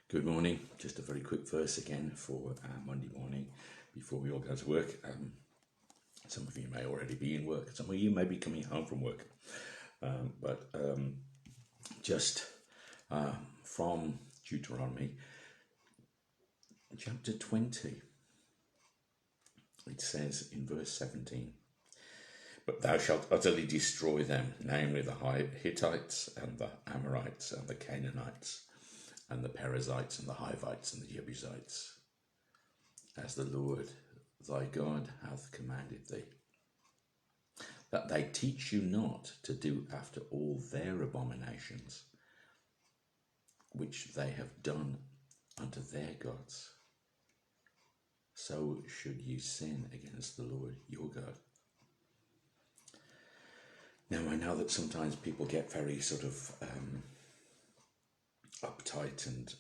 Good morning. Just a very quick verse again for Monday morning before we all go to work. Some of you may already be in work. Some of you may be coming home from work. But just from Deuteronomy chapter 20, it says in verse 17, "But thou shalt utterly destroy them, namely the Hittites and the Amorites and the Canaanites and the Perizzites and the Hivites and the Jebusites, as the Lord thy God hath commanded thee, that they teach you not to do after all their abominations, which they have done unto their gods. So should you sin against the Lord your God." Now, I know that sometimes people get very sort of uptight and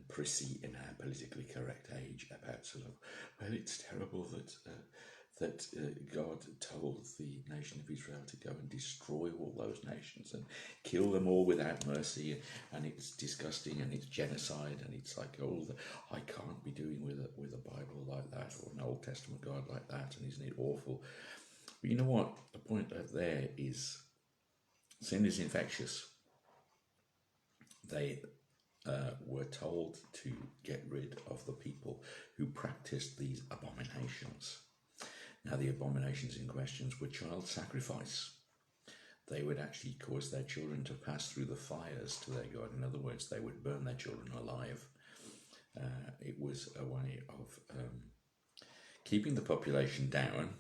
prissy in our politically correct age about sort of, well, it's terrible that God told the nation of Israel to go and destroy all those nations and kill them all without mercy, and it's disgusting and it's genocide, and it's like, oh, I can't be doing with a Bible like that or an Old Testament God like that, and isn't it awful? But you know what? The point there is sin is infectious. They were told to get rid of the people who practiced these abominations. Now, the abominations in question were child sacrifice. They would actually cause their children to pass through the fires to their God. In other words, they would burn their children alive. It was a way of keeping the population down,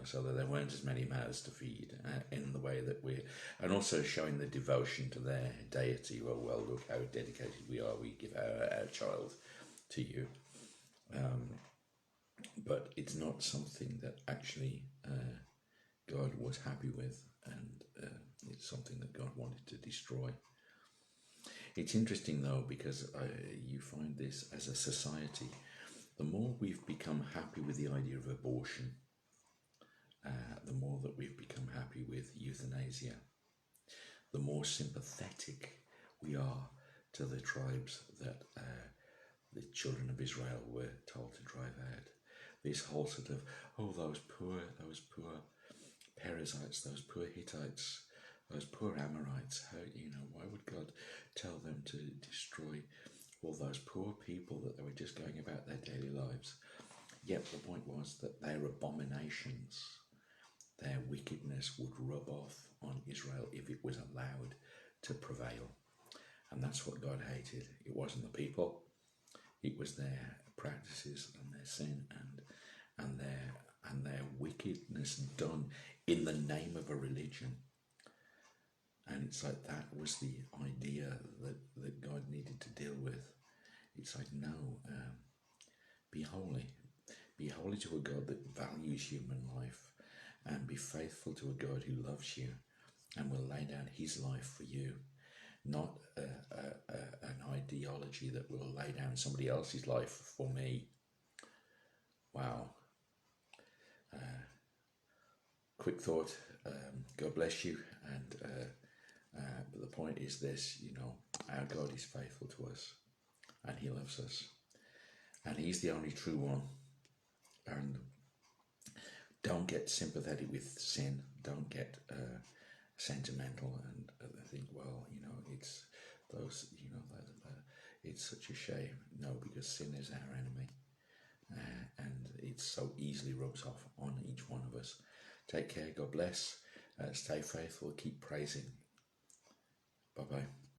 so that there weren't as many mouths to feed in the way that and also showing the devotion to their deity. Well, look how dedicated we are. We give our child to you. But it's not something that actually God was happy with, and it's something that God wanted to destroy. It's interesting, though, because you find this as a society. The more we've become happy with the idea of abortion, the more that we've become happy with euthanasia, the more sympathetic we are to the tribes that the children of Israel were told to drive out. This whole sort of, oh, those poor Perizzites, those poor Hittites, those poor Amorites, how, why would God tell them to destroy all those poor people that they were just going about their daily lives? Yet the point was that their abominations, their wickedness would rub off on Israel if it was allowed to prevail. And that's what God hated. It wasn't the people, it was their practices and their sin and their wickedness done in the name of a religion. And it's like that was the idea that God needed to deal with. It's like, no, be holy. Be holy to a God that values human life, and be faithful to a God who loves you and will lay down his life for you, not an ideology that will lay down somebody else's life for me. Wow. Quick thought. God bless you. And but the point is this, our God is faithful to us, and he loves us, and he's the only true one. And don't get sympathetic with sin. Don't get sentimental and think, well, it's those, it's such a shame. No, because sin is our enemy, and it so easily rubs off on each one of us. Take care. God bless. Stay faithful. Keep praising. Bye-bye.